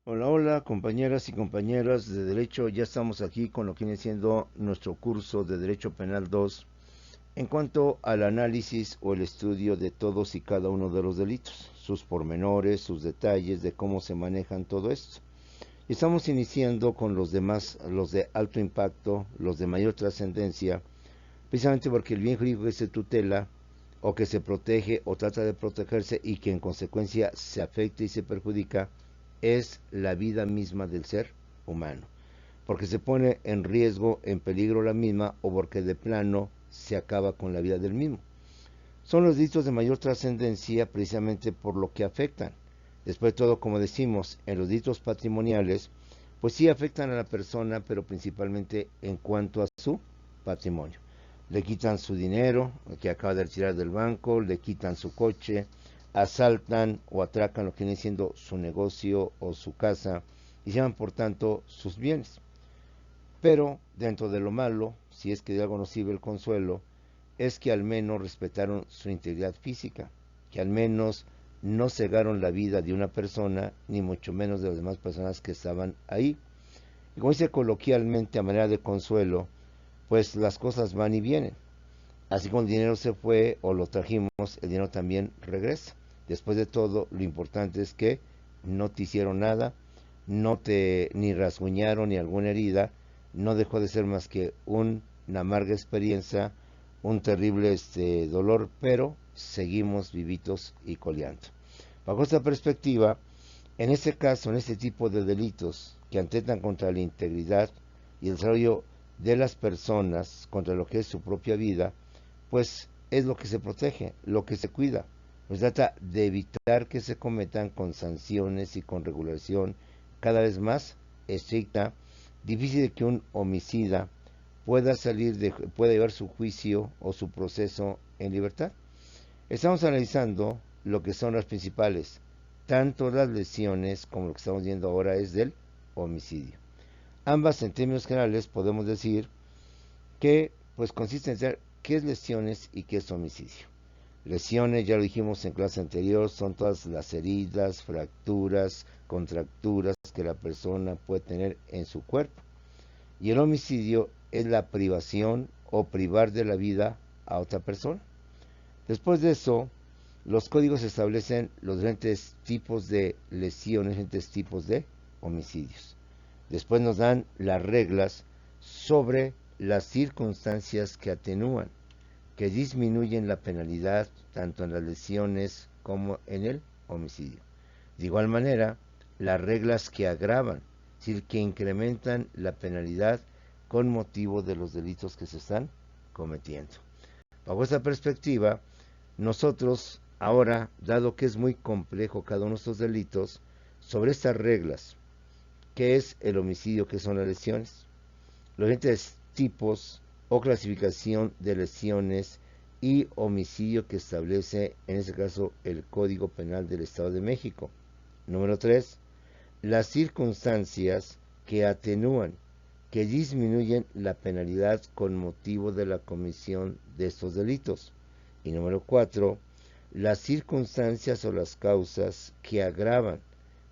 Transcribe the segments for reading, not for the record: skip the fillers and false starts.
Hola, hola, compañeras y compañeras de Derecho. Ya estamos aquí con lo que viene siendo nuestro curso de Derecho Penal 2 en cuanto al análisis o el estudio de todos y cada uno de los delitos, sus pormenores, sus detalles de cómo se manejan todo esto. Y estamos iniciando con los demás, los de alto impacto, los de mayor trascendencia, precisamente porque el bien jurídico que se tutela o que se protege o trata de protegerse y que en consecuencia se afecta y se perjudica es la vida misma del ser humano, porque se pone en riesgo, en peligro la misma o porque de plano se acaba con la vida del mismo. Son los delitos de mayor trascendencia precisamente por lo que afectan. Después de todo, como decimos, en los delitos patrimoniales, pues sí afectan a la persona, pero principalmente en cuanto a su patrimonio. Le quitan su dinero que acaba de retirar del banco, le quitan su coche, asaltan o atracan lo que viene siendo su negocio o su casa y se llevan por tanto sus bienes. Pero dentro de lo malo, si es que de algo nos sirve el consuelo, es que al menos respetaron su integridad física, que al menos no cegaron la vida de una persona, ni mucho menos de las demás personas que estaban ahí. Y como dice coloquialmente a manera de consuelo, pues las cosas van y vienen. Así como el dinero se fue o lo trajimos, el dinero también regresa. Después de todo, lo importante es que no te hicieron nada, no te ni rasguñaron ni alguna herida, no dejó de ser más que una amarga experiencia, un terrible dolor, pero seguimos vivitos y coleando. Bajo esta perspectiva, en este caso, en este tipo de delitos que atentan contra la integridad y el desarrollo de las personas, contra lo que es su propia vida, pues es lo que se protege, lo que se cuida. Se trata de evitar que se cometan con sanciones y con regulación cada vez más estricta, difícil de que un homicida pueda llevar su juicio o su proceso en libertad. Estamos analizando lo que son las principales, tanto las lesiones como lo que estamos viendo ahora es del homicidio. Ambas en términos generales podemos decir que pues consiste en saber qué es lesiones y qué es homicidio. Lesiones, ya lo dijimos en clase anterior, son todas las heridas, fracturas, contracturas que la persona puede tener en su cuerpo. Y el homicidio es la privación o privar de la vida a otra persona. Después de eso, los códigos establecen los diferentes tipos de lesiones, diferentes tipos de homicidios. Después nos dan las reglas sobre las circunstancias que atenúan, que disminuyen la penalidad tanto en las lesiones como en el homicidio. De igual manera, las reglas que agravan, es decir, que incrementan la penalidad con motivo de los delitos que se están cometiendo. Bajo esta perspectiva, nosotros ahora, dado que es muy complejo cada uno de estos delitos, sobre estas reglas, ¿qué es el homicidio? ¿Qué son las lesiones? Los diferentes tipos o clasificación de lesiones y homicidio que establece, en este caso, el Código Penal del Estado de México. Número 3. Las circunstancias que atenúan, que disminuyen la penalidad con motivo de la comisión de estos delitos. Y número 4. Las circunstancias o las causas que agravan,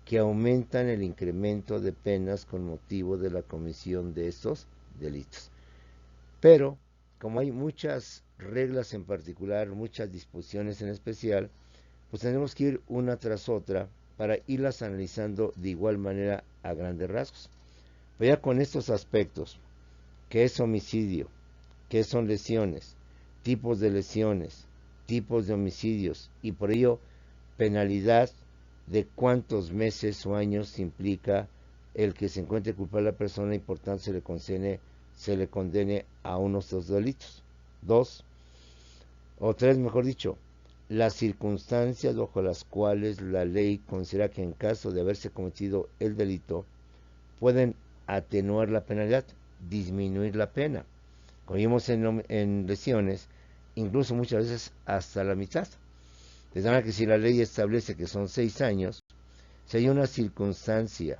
que aumentan el incremento de penas con motivo de la comisión de estos delitos. Pero, como hay muchas reglas en particular, muchas disposiciones en especial, pues tenemos que ir una tras otra para irlas analizando de igual manera a grandes rasgos. Pero ya con estos aspectos, ¿qué es homicidio? ¿Qué son lesiones? Tipos de lesiones, tipos de homicidios y por ello penalidad de cuántos meses o años implica el que se encuentre culpable la persona y por tanto se le condene a uno de estos delitos. Dos, o tres mejor dicho, las circunstancias bajo las cuales la ley considera que en caso de haberse cometido el delito pueden atenuar la penalidad, disminuir la pena. Como vimos en lesiones, incluso muchas veces hasta la mitad. De manera que si la ley establece que son 6 años, si hay una circunstancia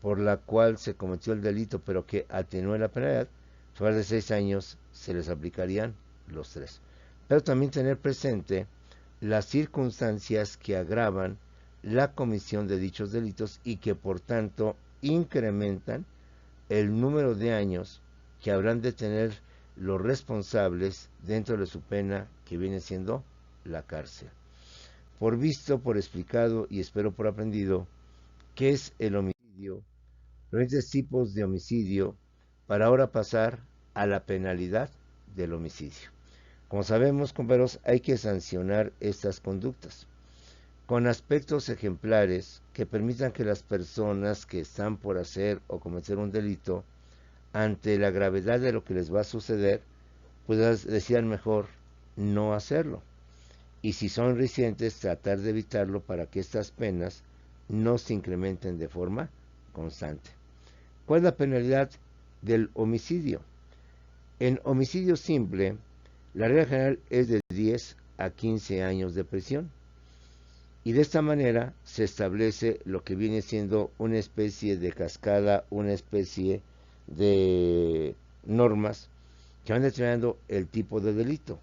por la cual se cometió el delito pero que atenúe la penalidad, después de 6 años se les aplicarían los 3. Pero también tener presente las circunstancias que agravan la comisión de dichos delitos y que por tanto incrementan el número de años que habrán de tener los responsables dentro de su pena, que viene siendo la cárcel. Por visto, por explicado y espero por aprendido, ¿qué es el homicidio? Los diferentes tipos de homicidio, para ahora pasar a la penalidad del homicidio. Como sabemos, compañeros, hay que sancionar estas conductas con aspectos ejemplares que permitan que las personas que están por hacer o cometer un delito, ante la gravedad de lo que les va a suceder, pues decían mejor no hacerlo. Y si son recientes, tratar de evitarlo para que estas penas no se incrementen de forma constante. ¿Cuál es la penalidad del homicidio? En homicidio simple, la regla general es de 10 a 15 años de prisión. Y de esta manera se establece lo que viene siendo una especie de cascada, una especie de normas que van determinando el tipo de delito.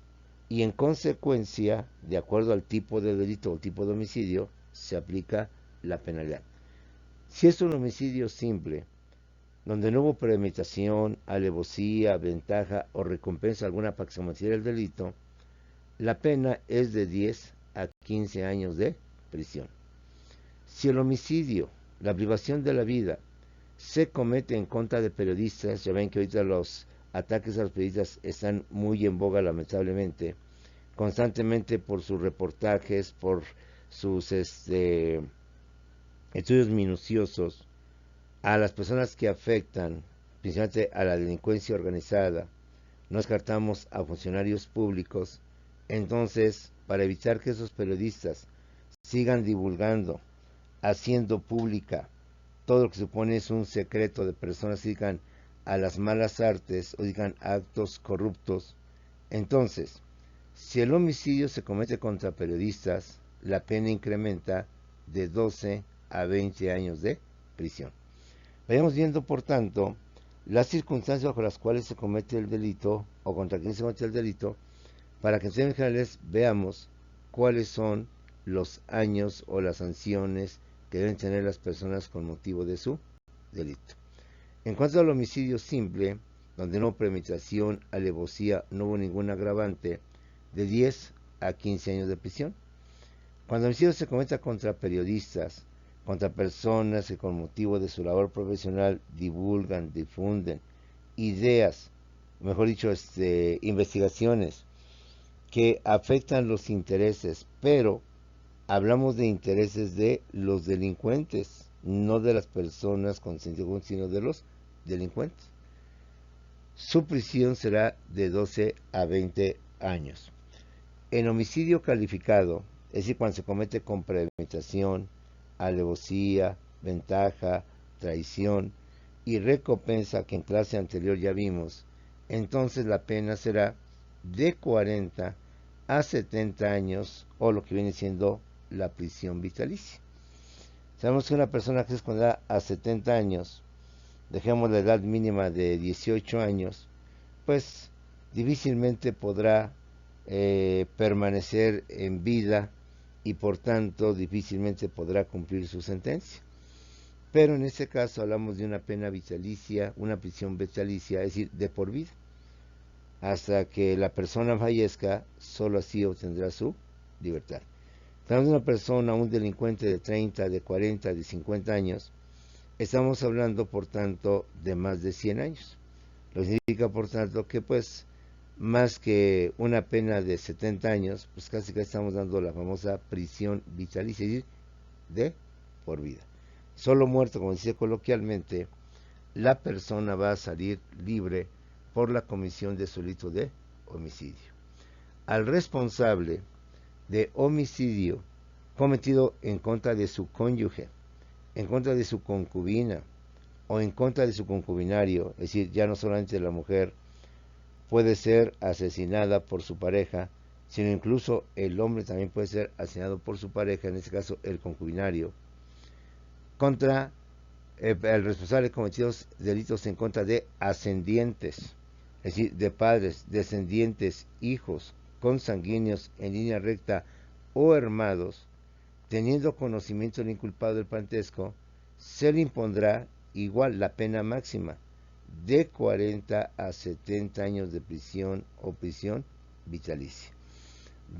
Y en consecuencia, de acuerdo al tipo de delito o tipo de homicidio, se aplica la penalidad. Si es un homicidio simple, donde no hubo premeditación, alevosía, ventaja o recompensa alguna para que se cometiera el delito, la pena es de 10 a 15 años de prisión. Si el homicidio, la privación de la vida, se comete en contra de periodistas, ya ven que ahorita los ataques a los periodistas están muy en boga, lamentablemente, constantemente por sus reportajes, por sus estudios minuciosos, a las personas que afectan, principalmente a la delincuencia organizada, no descartamos a funcionarios públicos. Entonces, para evitar que esos periodistas sigan divulgando, haciendo pública todo lo que supone es un secreto de personas que dedican a las malas artes o dedican a actos corruptos, entonces, si el homicidio se comete contra periodistas, la pena incrementa de 12 a 20 años de prisión. Vayamos viendo, por tanto, las circunstancias bajo las cuales se comete el delito o contra quien se comete el delito, para que en términos generales veamos cuáles son los años o las sanciones que deben tener las personas con motivo de su delito. En cuanto al homicidio simple, donde no hubo premeditación, alevosía, no hubo ningún agravante, de 10 a 15 años de prisión. Cuando el homicidio se cometa contra periodistas, contra personas que con motivo de su labor profesional divulgan, difunden ideas, mejor dicho, investigaciones que afectan los intereses, pero hablamos de intereses de los delincuentes, no de las personas con sentido común, sino de los delincuentes. Su prisión será de 12 a 20 años. En homicidio calificado, es decir, cuando se comete con premeditación, alevosía, ventaja, traición y recompensa, que en clase anterior ya vimos, entonces la pena será de 40 a 70 años, o lo que viene siendo la prisión vitalicia. Sabemos que una persona que es condenada a 70 años, dejemos la edad mínima de 18 años, pues difícilmente podrá permanecer en vida y por tanto difícilmente podrá cumplir su sentencia. Pero en este caso hablamos de una pena vitalicia, una prisión vitalicia, es decir, de por vida. Hasta que la persona fallezca, solo así obtendrá su libertad. Estamos de una persona, un delincuente de 30, de 40, de 50 años, estamos hablando por tanto de más de 100 años. Lo que significa por tanto que pues más que una pena de 70 años, pues casi que estamos dando la famosa prisión vitalicia, es decir, de por vida. Solo muerto, como dice coloquialmente, la persona va a salir libre por la comisión de su delito de homicidio. Al responsable de homicidio cometido en contra de su cónyuge, en contra de su concubina o en contra de su concubinario, es decir, ya no solamente la mujer puede ser asesinada por su pareja, sino incluso el hombre también puede ser asesinado por su pareja, en este caso el concubinario, contra el responsable de cometidos delitos en contra de ascendientes, es decir, de padres, descendientes, hijos, consanguíneos en línea recta o hermanos, teniendo conocimiento del inculpado del parentesco, se le impondrá igual la pena máxima de 40 a 70 años de prisión o prisión vitalicia.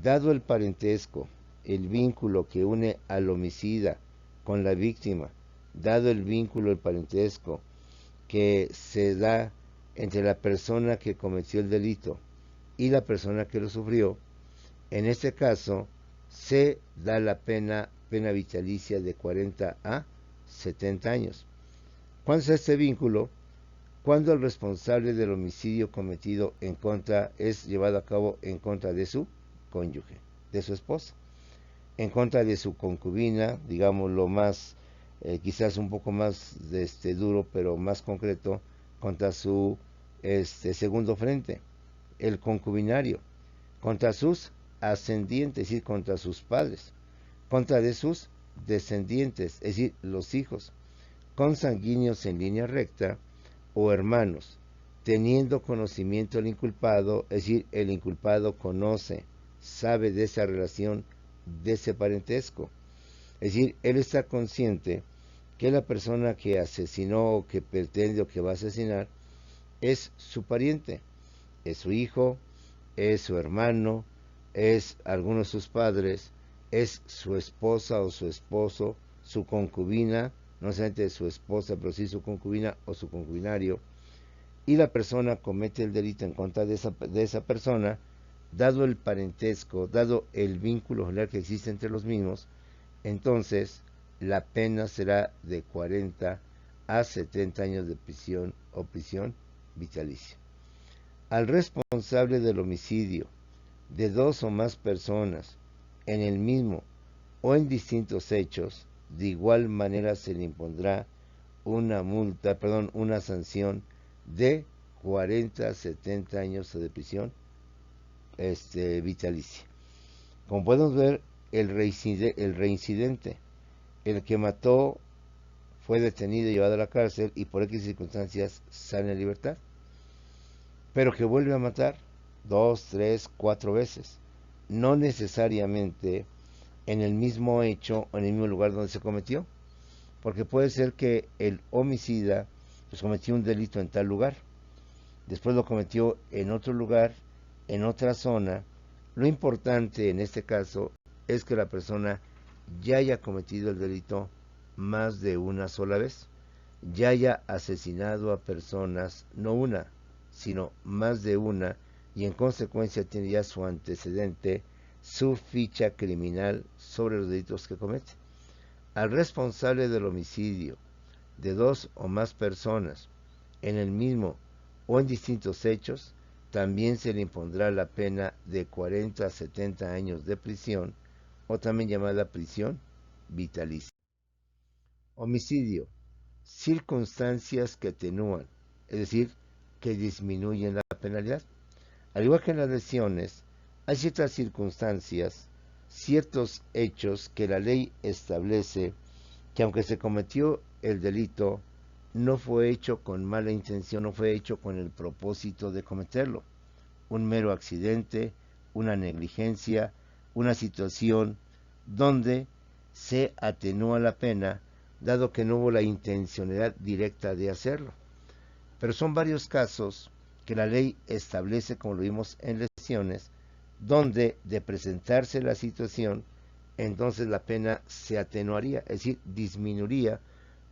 Dado el parentesco, el vínculo que une al homicida con la víctima, dado el vínculo, el parentesco que se da entre la persona que cometió el delito y la persona que lo sufrió, en este caso se da la pena vitalicia de 40 a 70 años. ¿Cuándo es este vínculo? Cuando el responsable del homicidio cometido en contra es llevado a cabo en contra de su cónyuge, de su esposa, en contra de su concubina, digamos lo más, quizás un poco más duro, pero más concreto, contra su segundo frente, el concubinario, contra sus ascendientes, es decir, contra sus padres, contra de sus descendientes, es decir, los hijos, consanguíneos en línea recta o hermanos, teniendo conocimiento del inculpado, es decir, el inculpado conoce, sabe de esa relación, de ese parentesco. Es decir, él está consciente que la persona que asesinó o que pretende o que va a asesinar es su pariente, es su hijo, es su hermano, es alguno de sus padres, es su esposa o su esposo, su concubina, no solamente su esposa, pero sí su concubina o su concubinario, y la persona comete el delito en contra de esa persona, dado el parentesco, dado el vínculo general que existe entre los mismos, entonces la pena será de 40 a 70 años de prisión o prisión vitalicia. Al responsable del homicidio de dos o más personas en el mismo o en distintos hechos, de igual manera se le impondrá una sanción de 40 a 70 años de prisión vitalicia. Como podemos ver, el reincidente, el que mató, fue detenido y llevado a la cárcel y por X circunstancias sale en libertad, pero que vuelve a matar 2, 3, 4 veces, no necesariamente en el mismo hecho o en el mismo lugar donde se cometió, porque puede ser que el homicida pues cometió un delito en tal lugar, después lo cometió en otro lugar, en otra zona. Lo importante en este caso es que la persona ya haya cometido el delito más de una sola vez, ya haya asesinado a personas, no una, sino más de una, y en consecuencia tiene ya su antecedente, su ficha criminal sobre los delitos que comete. Al responsable del homicidio de dos o más personas en el mismo o en distintos hechos, también se le impondrá la pena de 40 a 70 años de prisión, o también llamada prisión vitalicia. Homicidio: circunstancias que atenúan, es decir, que disminuyen la penalidad. Al igual que en las lesiones, hay ciertas circunstancias, ciertos hechos que la ley establece que aunque se cometió el delito, no fue hecho con mala intención, no fue hecho con el propósito de cometerlo. Un mero accidente, una negligencia, una situación donde se atenúa la pena, dado que no hubo la intencionalidad directa de hacerlo. Pero son varios casos que la ley establece, como lo vimos en lesiones, donde de presentarse la situación, entonces la pena se atenuaría, es decir, disminuiría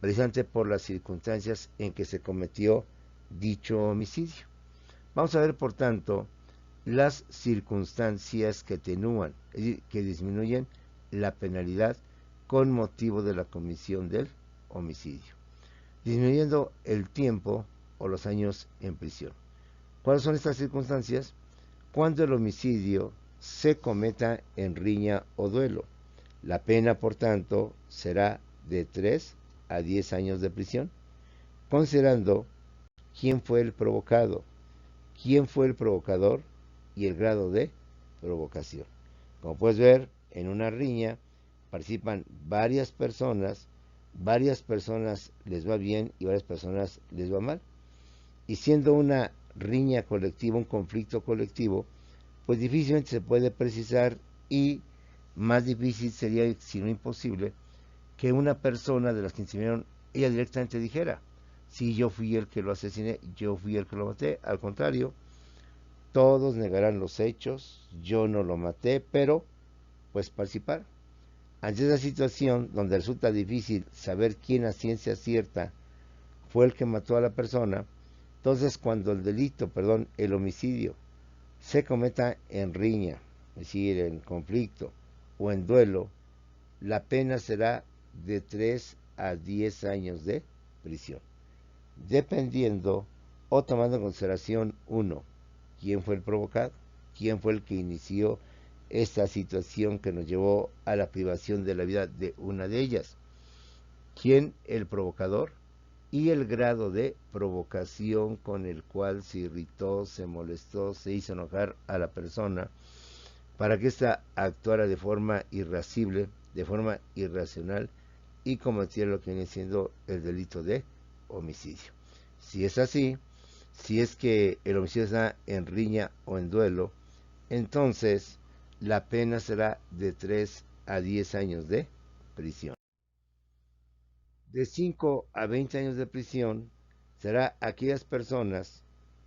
precisamente por las circunstancias en que se cometió dicho homicidio. Vamos a ver, por tanto, las circunstancias que atenúan, es decir, que disminuyen la penalidad con motivo de la comisión del homicidio, disminuyendo el tiempo o los años en prisión. ¿Cuáles son estas circunstancias? Cuando el homicidio se cometa en riña o duelo. La pena, por tanto, será de 3 a 10 años de prisión, considerando quién fue el provocado, quién fue el provocador y el grado de provocación. Como puedes ver, en una riña participan varias personas les va bien y varias personas les va mal. Y siendo una riña colectiva, un conflicto colectivo, pues difícilmente se puede precisar y más difícil sería, si no imposible, que una persona de las que incriminaron, ella directamente dijera, si yo fui el que lo asesiné, yo fui el que lo maté. Al contrario, todos negarán los hechos, yo no lo maté, pero pues participar. Ante esa situación donde resulta difícil saber quién a ciencia cierta fue el que mató a la persona, entonces cuando el homicidio, se cometa en riña, es decir, en conflicto o en duelo, la pena será de 3 a 10 años de prisión, dependiendo o tomando en consideración, uno, quién fue el provocado, quién fue el que inició esta situación que nos llevó a la privación de la vida de una de ellas, quién el provocador y el grado de provocación con el cual se irritó, se molestó, se hizo enojar a la persona para que ésta actuara de forma irascible, de forma irracional y cometiera lo que viene siendo el delito de homicidio. Si es así, si es que el homicidio está en riña o en duelo, entonces la pena será de 3 a 10 años de prisión. De 5 a 20 años de prisión será aquellas personas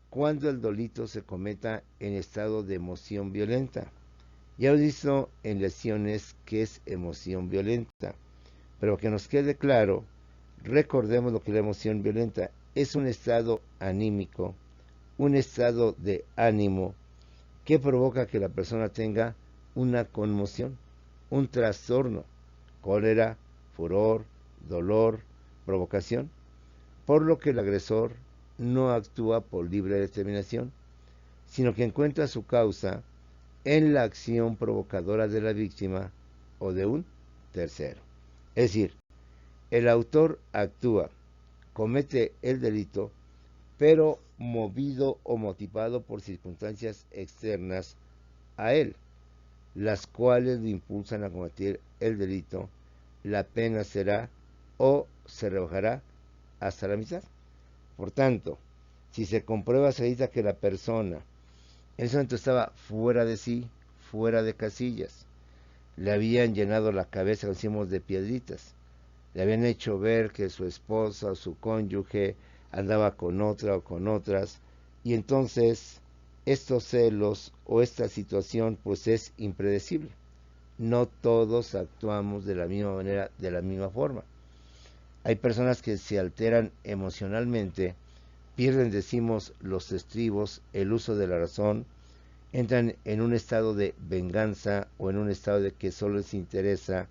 cuando el delito se cometa en estado de emoción violenta. Ya he visto en lecciones que es emoción violenta, pero que nos quede claro, recordemos lo que la emoción violenta es un estado anímico, un estado de ánimo que provoca que la persona tenga una conmoción, un trastorno, cólera, furor, dolor, provocación, por lo que el agresor no actúa por libre determinación, sino que encuentra su causa en la acción provocadora de la víctima o de un tercero. Es decir, el autor actúa, comete el delito, pero movido o motivado por circunstancias externas a él, las cuales lo impulsan a cometer el delito. La pena será o se rebajará hasta la mitad. Por tanto, si se comprueba, se dice que la persona en ese momento estaba fuera de sí, fuera de casillas, le habían llenado la cabeza, como decimos, de piedritas, le habían hecho ver que su esposa o su cónyuge andaba con otra o con otras, y entonces estos celos o esta situación pues es impredecible. No todos actuamos de la misma manera, de la misma forma. Hay personas que se alteran emocionalmente, pierden, decimos, los estribos, el uso de la razón, entran en un estado de venganza o en un estado de que solo les interesa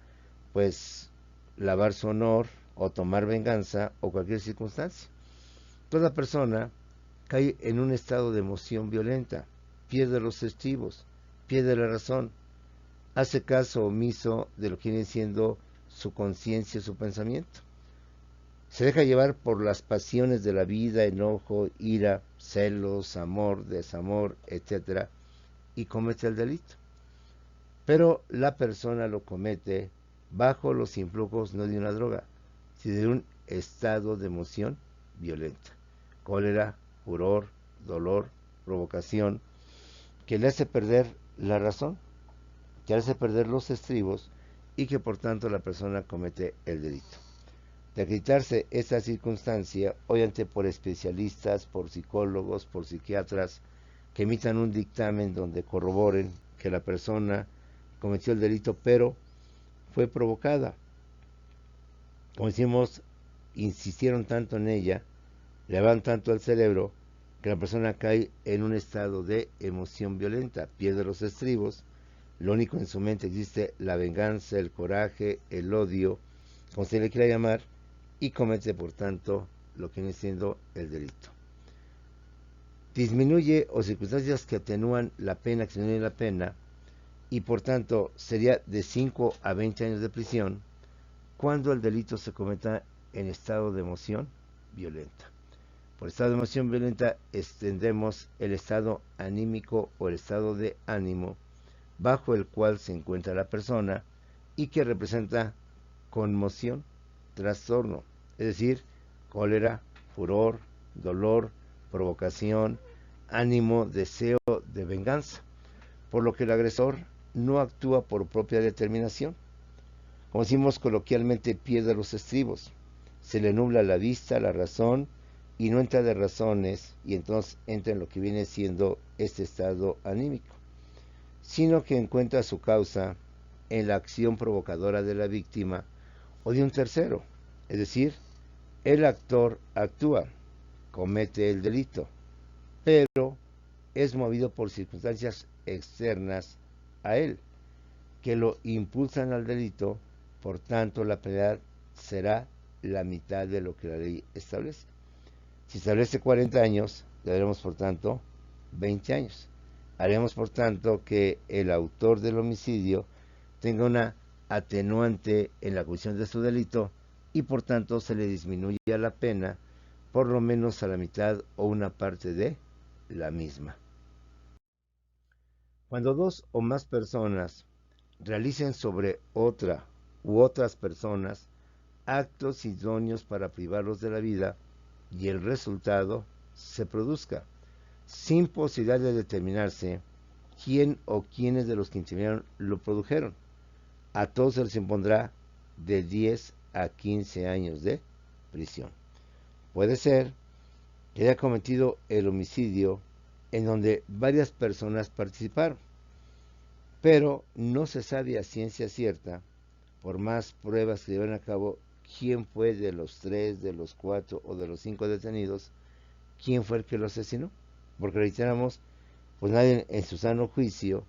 pues lavar su honor o tomar venganza o cualquier circunstancia. Toda persona cae en un estado de emoción violenta, pierde los estribos, pierde la razón, hace caso omiso de lo que viene siendo su conciencia, su pensamiento. Se deja llevar por las pasiones de la vida, enojo, ira, celos, amor, desamor, etcétera, y comete el delito. Pero la persona lo comete bajo los influjos no de una droga, sino de un estado de emoción violenta. Cólera, furor, dolor, provocación, que le hace perder la razón, que hace perder los estribos y que por tanto la persona comete el delito. De acreditarse esta circunstancia, obviamente por especialistas, por psicólogos, por psiquiatras, que emitan un dictamen donde corroboren que la persona cometió el delito, pero fue provocada. Como decimos, insistieron tanto en ella, le van tanto al cerebro, que la persona cae en un estado de emoción violenta, pierde los estribos, lo único en su mente existe la venganza, el coraje, el odio, como se le quiera llamar, y comete por tanto lo que viene siendo el delito. Disminuye o circunstancias que atenúan la pena, que disminuyen la pena, y por tanto sería de 5 a 20 años de prisión cuando el delito se cometa en estado de emoción violenta. Por estado de emoción violenta extendemos el estado anímico o el estado de ánimo bajo el cual se encuentra la persona y que representa conmoción, trastorno, es decir, cólera, furor, dolor, provocación, ánimo, deseo de venganza, por lo que el agresor no actúa por propia determinación. Como decimos coloquialmente, pierde los estribos. Se le nubla la vista, la razón, y no entra de razones, y entonces entra en lo que viene siendo este estado anímico, sino que encuentra su causa en la acción provocadora de la víctima o de un tercero. Es decir, el actor actúa, comete el delito, pero es movido por circunstancias externas a él, que lo impulsan al delito. Por tanto, la pena será la mitad de lo que la ley establece. Si establece 40 años, le daremos por tanto 20 años. Haremos por tanto que el autor del homicidio tenga una atenuante en la comisión de su delito y por tanto se le disminuya la pena por lo menos a la mitad o una parte de la misma. Cuando dos o más personas realicen sobre otra u otras personas actos idóneos para privarlos de la vida y el resultado se produzca, sin posibilidad de determinarse quién o quiénes de los que intervinieron lo produjeron, a todos se les impondrá de 10 a 15 años de prisión. Puede ser que haya cometido el homicidio en donde varias personas participaron, pero no se sabe a ciencia cierta, por más pruebas que lleven a cabo, quién fue de los 3, de los 4 o de los 5 detenidos, quién fue el que lo asesinó. Porque reiteramos, pues nadie en su sano juicio,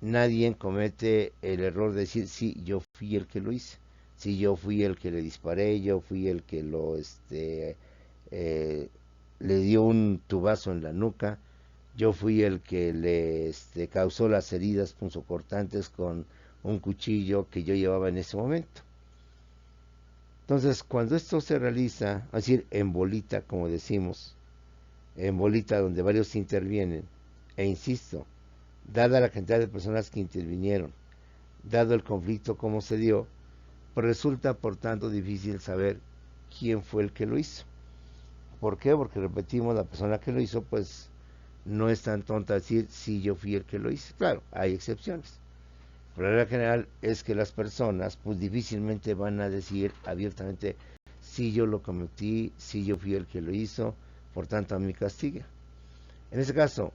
nadie comete el error de decir, sí, yo fui el que lo hice, sí, yo fui el que le disparé, yo fui el que le dio un tubazo en la nuca, yo fui el que le causó las heridas punzocortantes con un cuchillo que yo llevaba en ese momento. Entonces, cuando esto se realiza, es decir, en bolita, como decimos, en bolita donde varios intervienen, e insisto, dada la cantidad de personas que intervinieron, dado el conflicto como se dio, pues resulta por tanto difícil saber quién fue el que lo hizo. ¿Por qué? Porque repetimos, la persona que lo hizo pues no es tan tonta decir sí, yo fui el que lo hice. Claro, hay excepciones. Pero la regla general es que las personas pues difícilmente van a decir abiertamente sí, yo lo cometí, sí, yo fui el que lo hizo, por tanto a mí castigue. En ese caso,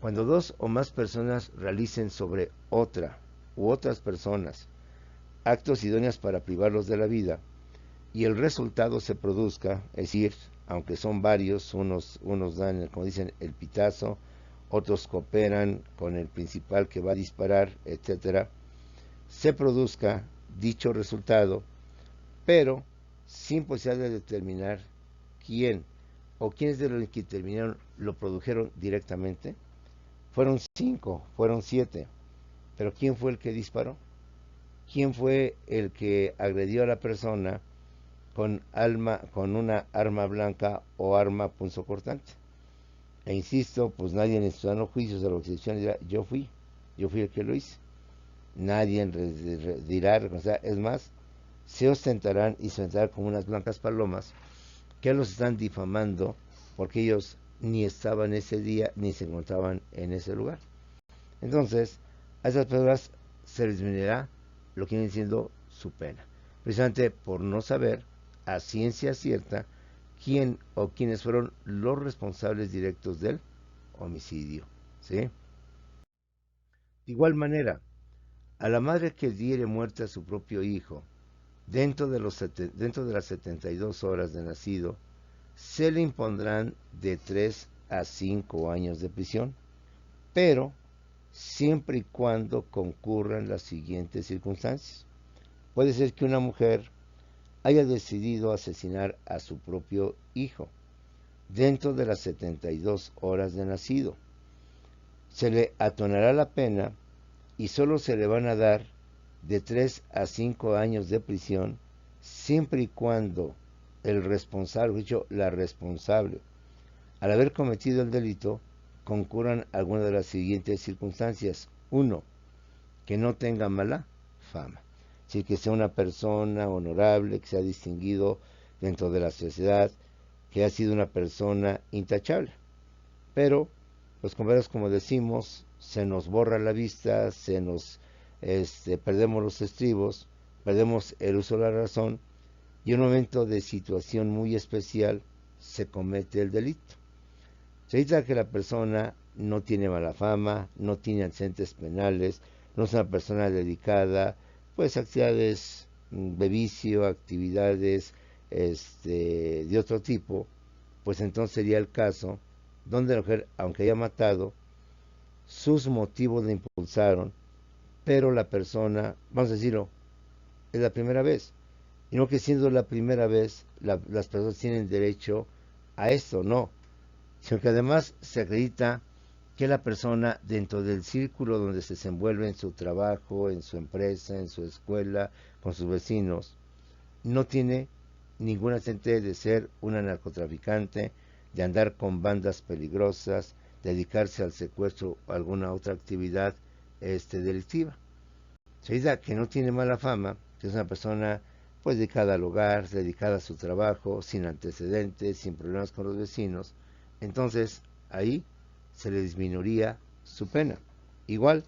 cuando dos o más personas realicen sobre otra u otras personas actos idóneos para privarlos de la vida y el resultado se produzca, es decir, aunque son varios, unos dan, como dicen, el pitazo, otros cooperan con el principal que va a disparar, etcétera, se produzca dicho resultado, pero sin posibilidad de determinar quién o quiénes de los que terminaron lo produjeron directamente. Fueron 5, fueron 7, pero ¿quién fue el que disparó? ¿Quién fue el que agredió a la persona con una arma blanca o arma punzocortante? E insisto, pues nadie en su sano juicio de la excepción dirá, yo fui el que lo hice. Nadie dirá, o sea, es más, se ostentarán y se ostentarán como unas blancas palomas que los están difamando porque ellos ni estaban ese día ni se encontraban en ese lugar. Entonces, a esas personas se les disminuirá lo que viene siendo su pena, precisamente por no saber a ciencia cierta quién o quiénes fueron los responsables directos del homicidio, ¿sí? De igual manera, a la madre que diere muerte a su propio hijo dentro de las 72 horas de nacido, se le impondrán de 3 a 5 años de prisión, pero siempre y cuando concurran las siguientes circunstancias. Puede ser que una mujer haya decidido asesinar a su propio hijo dentro de las 72 horas de nacido. Se le atonará la pena y solo se le van a dar de 3 a 5 años de prisión siempre y cuando el responsable, dicho, la responsable, al haber cometido el delito, concurran algunas de las siguientes circunstancias. 1. Que no tenga mala fama. Es decir, que sea una persona honorable, que sea distinguido dentro de la sociedad, que ha sido una persona intachable. Pero los compañeros, como decimos, se nos borra la vista, perdemos los estribos, perdemos el uso de la razón, y en un momento de situación muy especial se comete el delito. Se dice que la persona no tiene mala fama, no tiene antecedentes penales, no es una persona dedicada, pues actividades de vicio, actividades de otro tipo, pues entonces sería el caso donde la mujer, aunque haya matado, sus motivos le impulsaron, pero la persona, vamos a decirlo, es la primera vez. Y no que siendo la primera vez, las personas tienen derecho a esto, no. Sino que además se acredita que la persona, dentro del círculo donde se desenvuelve en su trabajo, en su empresa, en su escuela, con sus vecinos, no tiene ningún antecedente de ser una narcotraficante, de andar con bandas peligrosas, dedicarse al secuestro o alguna otra actividad delictiva. Se dice que no tiene mala fama, que es una persona pues dedicada al hogar, dedicada a su trabajo, sin antecedentes, sin problemas con los vecinos. Entonces ahí se le disminuiría su pena. Igual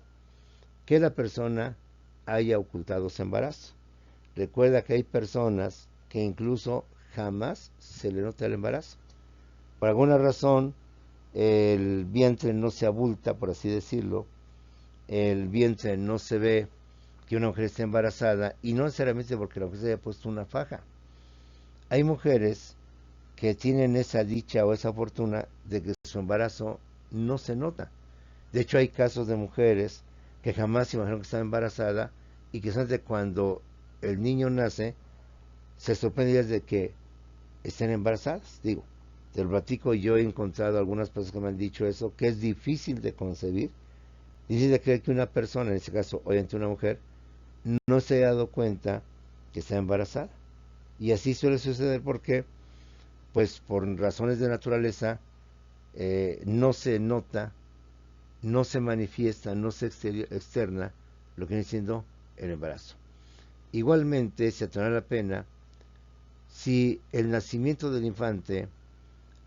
que la persona haya ocultado su embarazo. Recuerda que hay personas que incluso jamás se le nota el embarazo. Por alguna razón el vientre no se abulta, por así decirlo, el vientre no se ve que una mujer esté embarazada, y no necesariamente porque la mujer se haya puesto una faja. Hay mujeres que tienen esa dicha o esa fortuna de que su embarazo no se nota. De hecho, hay casos de mujeres que jamás se imaginaron que están embarazadas y que solamente cuando el niño nace se sorprenden de que estén embarazadas. Digo, te lo platico, yo he encontrado algunas personas que me han dicho eso, que es difícil de concebir, difícil de creer que una persona, en este caso, obviamente una mujer, no se ha dado cuenta que está embarazada. Y así suele suceder porque, pues por razones de naturaleza, no se nota, no se manifiesta, no se externa lo que viene siendo el embarazo. Igualmente se atenderá la pena si el nacimiento del infante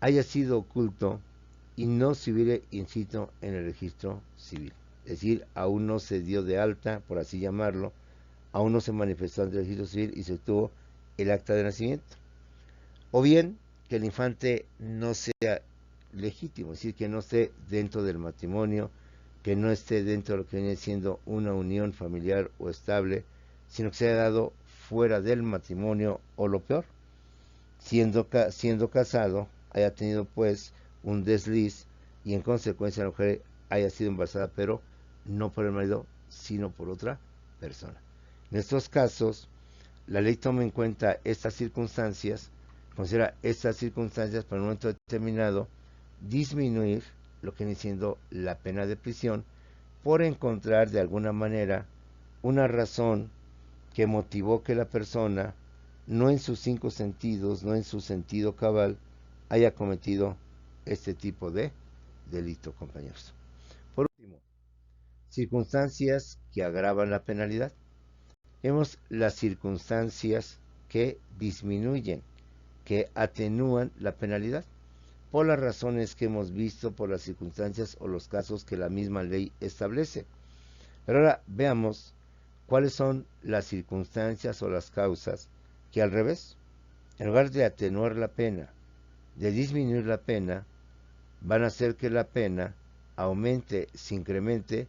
haya sido oculto y no se hubiera inscrito en el registro civil. Es decir, aún no se dio de alta, por así llamarlo, aún no se manifestó ante el registro civil y se obtuvo el acta de nacimiento. O bien que el infante no sea legítimo, es decir, que no esté dentro del matrimonio, que no esté dentro de lo que viene siendo una unión familiar o estable, sino que se haya dado fuera del matrimonio, o lo peor, siendo casado, haya tenido pues un desliz y en consecuencia la mujer haya sido embarazada, pero no por el marido, sino por otra persona. En estos casos, la ley toma en cuenta estas circunstancias, considera estas circunstancias para un momento determinado disminuir lo que viene siendo la pena de prisión por encontrar de alguna manera una razón que motivó que la persona, no en sus cinco sentidos, no en su sentido cabal, haya cometido este tipo de delito, compañeros. Por último, circunstancias que agravan la penalidad. Vemos las circunstancias que disminuyen, que atenúan la penalidad, por las razones que hemos visto, por las circunstancias o los casos que la misma ley establece. Pero ahora veamos cuáles son las circunstancias o las causas que, al revés, en lugar de atenuar la pena, de disminuir la pena, van a hacer que la pena aumente, se incremente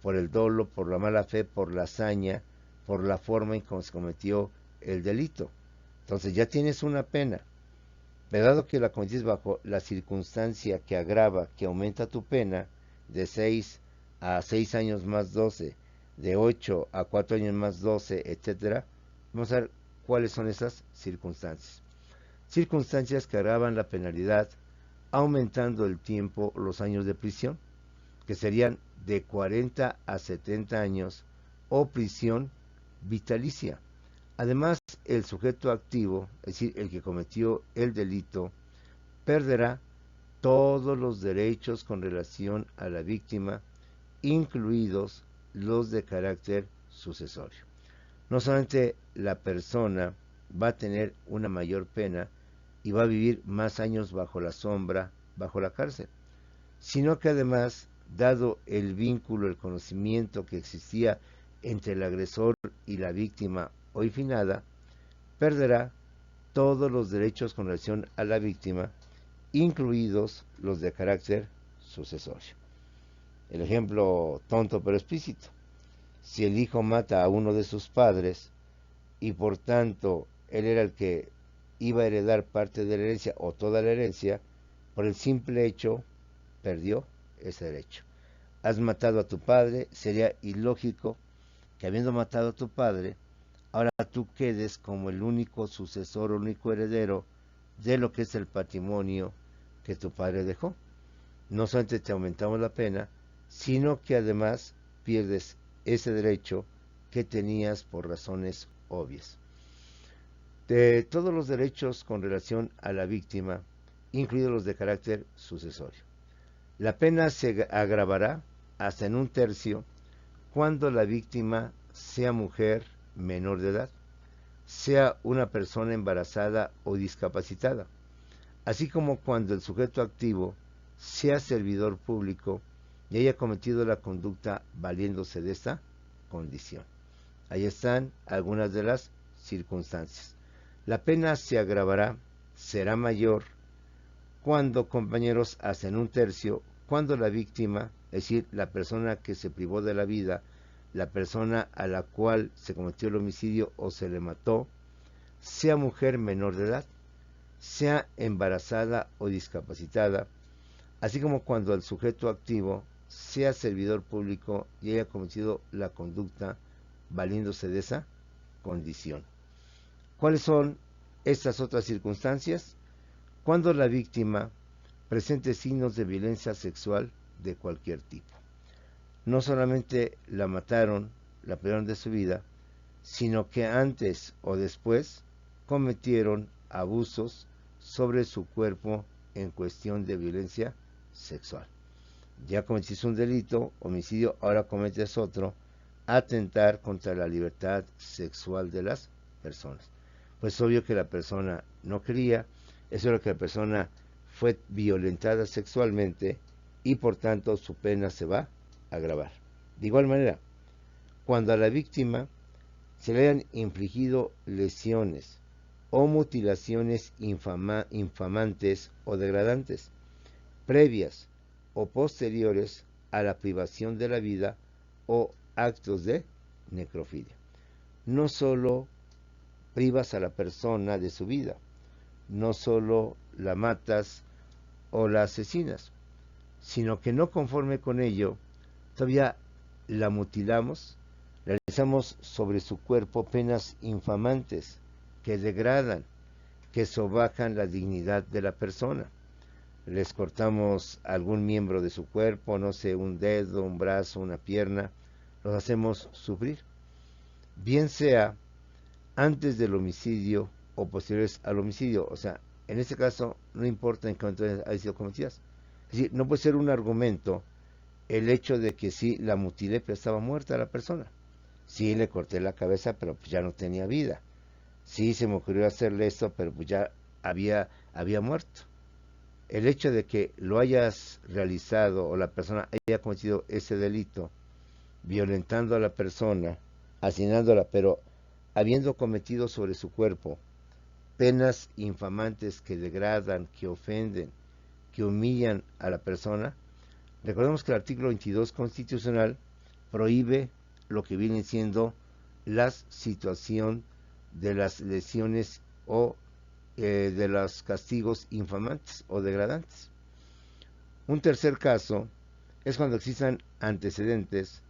por el dolo, por la mala fe, por la hazaña, por la forma en cómo se cometió el delito. Entonces ya tienes una pena, pero dado que la cometes bajo la circunstancia que agrava, que aumenta tu pena de 6 a 6 años más 12, de 8 a 4 años más 12, etcétera, vamos a ver cuáles son esas circunstancias. Circunstancias que agravan la penalidad aumentando el tiempo, los años de prisión, que serían de 40 a 70 años, o prisión vitalicia. Además, el sujeto activo, es decir, el que cometió el delito, perderá todos los derechos con relación a la víctima, incluidos los de carácter sucesorio. No solamente la persona va a tener una mayor pena y va a vivir más años bajo la sombra, bajo la cárcel, sino que además, dado el vínculo, el conocimiento que existía entre el agresor y la víctima hoy finada, perderá todos los derechos con relación a la víctima, incluidos los de carácter sucesorio. El ejemplo tonto pero explícito: si el hijo mata a uno de sus padres y por tanto él era el que iba a heredar parte de la herencia o toda la herencia, por el simple hecho perdió ese derecho. Has matado a tu padre, sería ilógico que habiendo matado a tu padre, ahora tú quedes como el único sucesor, el único heredero de lo que es el patrimonio que tu padre dejó. No solamente te aumentamos la pena, sino que además pierdes ese derecho que tenías por razones obvias. De todos los derechos con relación a la víctima, incluidos los de carácter sucesorio, la pena se agravará hasta en un tercio cuando la víctima sea mujer menor de edad, sea una persona embarazada o discapacitada, así como cuando el sujeto activo sea servidor público y haya cometido la conducta valiéndose de esta condición. Ahí están algunas de las circunstancias. La pena se agravará, será mayor cuando, compañeros, hasta en un tercio, cuando la víctima, es decir, la persona que se privó de la vida, la persona a la cual se cometió el homicidio o se le mató, sea mujer menor de edad, sea embarazada o discapacitada, así como cuando el sujeto activo sea servidor público y haya cometido la conducta valiéndose de esa condición. ¿Cuáles son estas otras circunstancias? Cuando la víctima presente signos de violencia sexual de cualquier tipo. No solamente la mataron, la privaron de su vida, sino que antes o después cometieron abusos sobre su cuerpo en cuestión de violencia sexual. Ya cometiste un delito, homicidio, ahora cometes otro, atentar contra la libertad sexual de las personas. Pues es obvio que la persona no quería, es obvio que la persona fue violentada sexualmente y por tanto su pena se va a agravar. De igual manera, cuando a la víctima se le hayan infligido lesiones o mutilaciones infamantes o degradantes, previas o posteriores a la privación de la vida o actos de necrofilia. No solo privas a la persona de su vida, no solo la matas o la asesinas, sino que no conforme con ello, todavía la mutilamos, realizamos sobre su cuerpo penas infamantes que degradan, que sobajan la dignidad de la persona. Les cortamos algún miembro de su cuerpo, no sé, un dedo, un brazo, una pierna, los hacemos sufrir, bien sea antes del homicidio o posteriores al homicidio. O sea, en este caso no importa en cuánto haya sido cometidas. Es decir, no puede ser un argumento el hecho de que sí la mutilé pero estaba muerta la persona. Sí le corté la cabeza pero pues ya no tenía vida. Sí se me ocurrió hacerle esto pero pues ya había muerto. El hecho de que lo hayas realizado o la persona haya cometido ese delito, violentando a la persona, asesinándola, pero habiendo cometido sobre su cuerpo penas infamantes que degradan, que ofenden, que humillan a la persona. Recordemos que el artículo 22 constitucional prohíbe lo que viene siendo la situación de las lesiones o de los castigos infamantes o degradantes. Un tercer caso es cuando existan antecedentes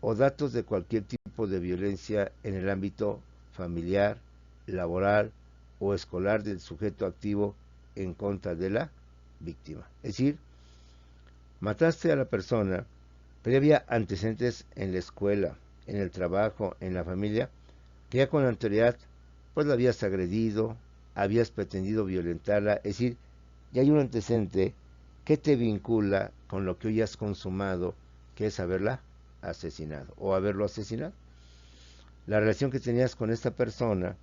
o datos de cualquier tipo de violencia en el ámbito familiar, laboral o escolar del sujeto activo en contra de la víctima. Es decir, mataste a la persona, pero había antecedentes en la escuela, en el trabajo, en la familia, que ya con la anterioridad pues la habías agredido, habías pretendido violentarla. Es decir, ya hay un antecedente que te vincula con lo que hoy has consumado, que es haberla asesinado o haberlo asesinado. La relación que tenías con esta persona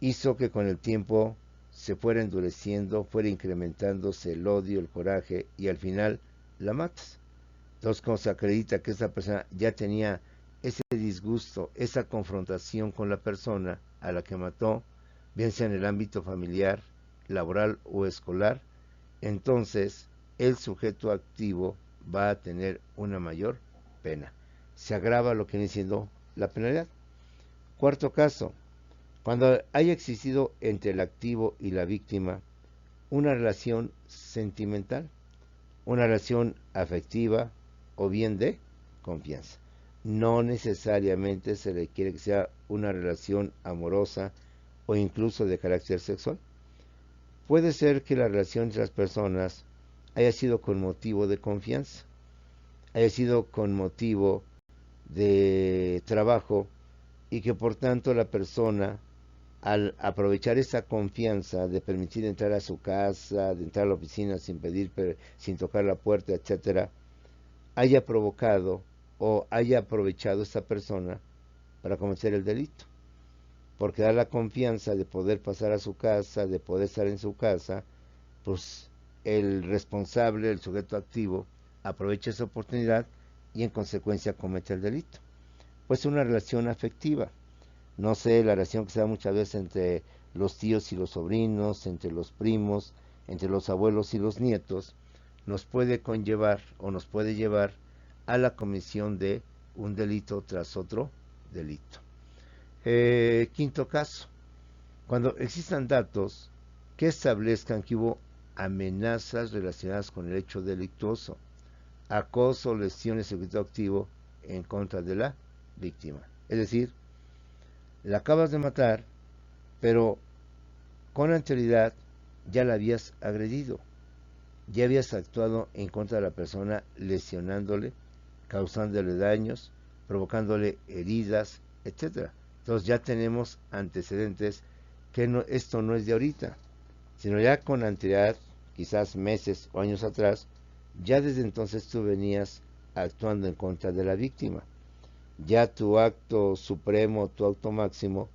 hizo que con el tiempo se fuera endureciendo, fuera incrementándose el odio, el coraje y al final la matas. Entonces, como se acredita que esa persona ya tenía ese disgusto, esa confrontación con la persona a la que mató, bien sea en el ámbito familiar, laboral o escolar, entonces el sujeto activo va a tener una mayor pena. Se agrava lo que viene siendo la penalidad. Cuarto caso, cuando haya existido entre el activo y la víctima una relación sentimental, una relación afectiva o bien de confianza. No necesariamente se requiere que sea una relación amorosa o incluso de carácter sexual. Puede ser que la relación entre las personas haya sido con motivo de confianza, haya sido con motivo de trabajo y que por tanto la persona, al aprovechar esa confianza de permitir entrar a su casa, de entrar a la oficina sin pedir, sin tocar la puerta, etcétera, haya provocado o haya aprovechado esta persona para cometer el delito. Porque da la confianza de poder pasar a su casa, de poder estar en su casa, pues el responsable, el sujeto activo, aprovecha esa oportunidad y en consecuencia comete el delito. Pues una relación afectiva, no sé, la relación que se da muchas veces entre los tíos y los sobrinos, entre los primos, entre los abuelos y los nietos, nos puede conllevar o nos puede llevar a la comisión de un delito tras otro delito. Quinto caso, cuando existan datos que establezcan que hubo amenazas relacionadas con el hecho delictuoso, acoso, lesiones, sujeto activo en contra de la víctima. Es decir, la acabas de matar, pero con anterioridad ya la habías agredido, ya habías actuado en contra de la persona lesionándole, causándole daños, provocándole heridas, etcétera. Entonces ya tenemos antecedentes que esto no es de ahorita, sino ya con anterioridad, quizás meses o años atrás, ya desde entonces tú venías actuando en contra de la víctima. Ya tu acto supremo, tu acto máximo,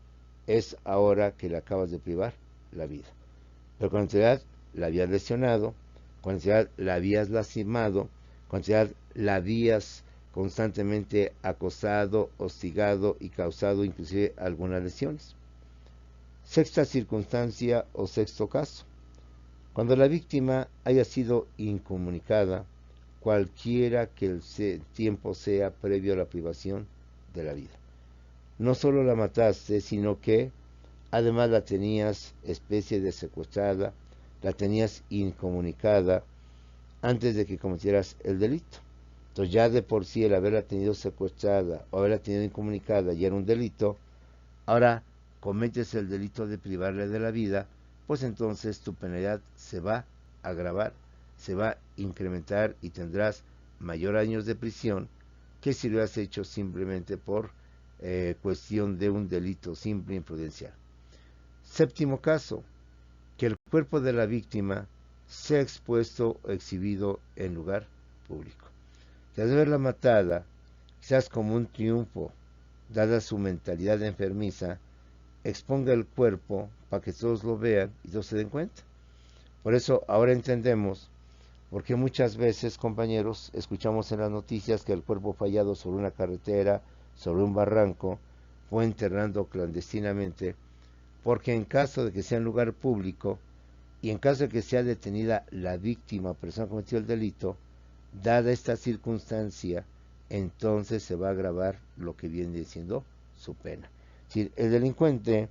es ahora que le acabas de privar la vida. Pero con anterioridad la habías lesionado, con anterioridad la habías lastimado, con anterioridad la habías constantemente acosado, hostigado y causado inclusive algunas lesiones. Sexta circunstancia o sexto caso. Cuando la víctima haya sido incomunicada, cualquiera que el tiempo sea previo a la privación de la vida. No solo la mataste, sino que además la tenías especie de secuestrada, la tenías incomunicada antes de que cometieras el delito. Entonces ya de por sí el haberla tenido secuestrada o haberla tenido incomunicada ya era un delito. Ahora cometes el delito de privarle de la vida, pues entonces tu penalidad se va a agravar, se va a incrementar y tendrás mayor años de prisión que si lo has hecho simplemente por cuestión de un delito simple e imprudencial. Séptimo caso, que el cuerpo de la víctima sea expuesto o exhibido en lugar público. Tras verla matada, quizás como un triunfo, dada su mentalidad enfermiza, exponga el cuerpo para que todos lo vean y todos se den cuenta. Por eso ahora entendemos por qué muchas veces, compañeros, escuchamos en las noticias que el cuerpo fallado sobre una carretera, sobre un barranco, fue enterrando clandestinamente, porque en caso de que sea en lugar público y en caso de que sea detenida la víctima, persona que cometió el delito, dada esta circunstancia, entonces se va a agravar lo que viene siendo su pena. Es decir, el delincuente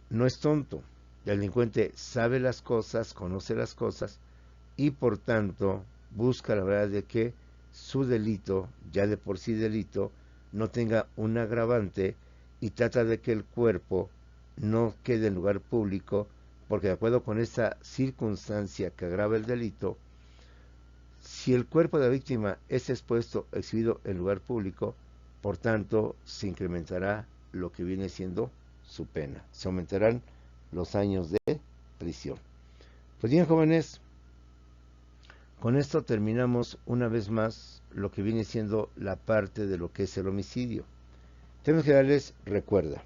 no es tonto, el delincuente sabe las cosas, conoce las cosas y por tanto busca la verdad de que su delito, ya de por sí delito, no tenga un agravante y trata de que el cuerpo no quede en lugar público, porque de acuerdo con esta circunstancia que agrava el delito, si el cuerpo de la víctima es expuesto, exhibido en lugar público, por tanto se incrementará lo que viene siendo su pena, se aumentarán los años de prisión. Pues bien, jóvenes, con esto terminamos una vez más lo que viene siendo la parte de lo que es el homicidio. En términos generales, recuerda,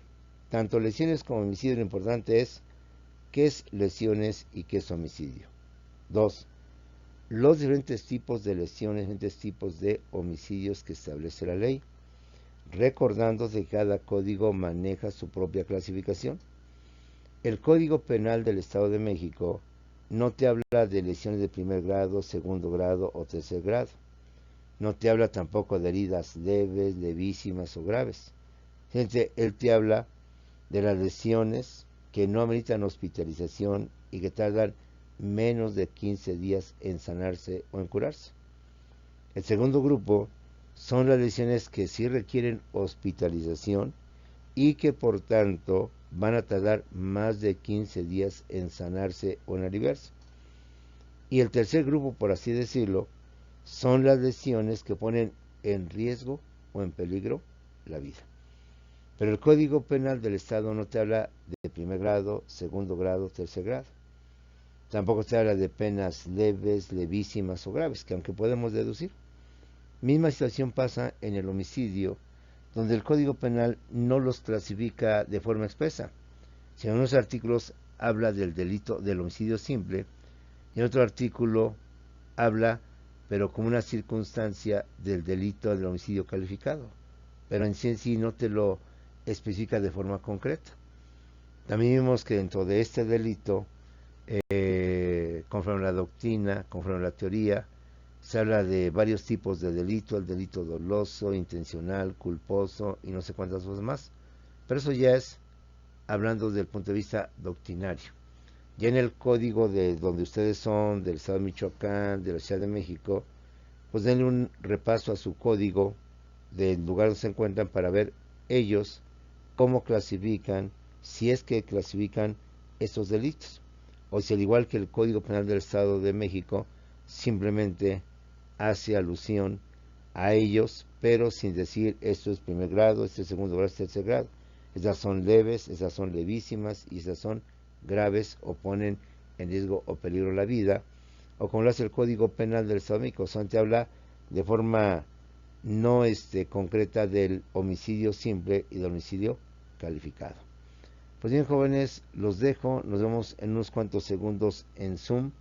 tanto lesiones como homicidio, lo importante es qué es lesiones y qué es homicidio. 2. los diferentes tipos de lesiones, diferentes tipos de homicidios que establece la ley, recordando que cada código maneja su propia clasificación. El Código Penal del Estado de México no te habla de lesiones de primer grado, segundo grado o tercer grado. No te habla tampoco de heridas leves, levísimas o graves. Él te habla de las lesiones que no ameritan hospitalización y que tardan menos de 15 días en sanarse o en curarse. El segundo grupo son las lesiones que sí requieren hospitalización y que por tanto van a tardar más de 15 días en sanarse o en aliviarse. Y el tercer grupo, por así decirlo, son las lesiones que ponen en riesgo o en peligro la vida. Pero el Código Penal del Estado no te habla de primer grado, segundo grado, tercer grado. Tampoco te habla de penas leves, levísimas o graves, que aunque podemos deducir. Misma situación pasa en el homicidio, donde el Código Penal no los clasifica de forma expresa. Si en unos artículos habla del delito del homicidio simple, y en otro artículo habla, pero como una circunstancia, del delito del homicidio calificado. Pero en sí no te lo especifica de forma concreta. También vimos que dentro de este delito, conforme a la doctrina, conforme a la teoría, se habla de varios tipos de delito, el delito doloso, intencional, culposo y no sé cuántas cosas más. Pero eso ya es hablando desde el punto de vista doctrinario. Ya en el código de donde ustedes son, del estado de Michoacán, de la Ciudad de México, pues denle un repaso a su código del lugar donde se encuentran para ver ellos cómo clasifican, si es que clasifican estos delitos, o si al igual que el Código Penal del Estado de México, simplemente hace alusión a ellos, pero sin decir esto es primer grado, este es segundo grado, este es tercer grado. Estas son leves, estas son levísimas y estas son graves o ponen en riesgo o peligro la vida, o como lo hace el Código Penal del Estado de México, solamente habla de forma no concreta del homicidio simple y del homicidio calificado. Pues bien, jóvenes, los dejo, nos vemos en unos cuantos segundos en Zoom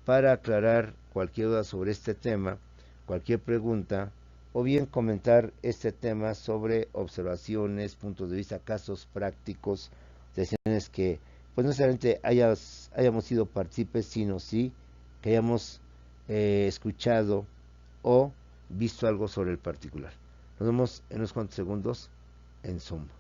para aclarar cualquier duda sobre este tema, cualquier pregunta, o bien comentar este tema sobre observaciones, puntos de vista, casos prácticos, decisiones que pues no necesariamente hayamos sido partícipes, sino sí que hayamos escuchado o visto algo sobre el particular. Nos vemos en unos cuantos segundos en Zoom.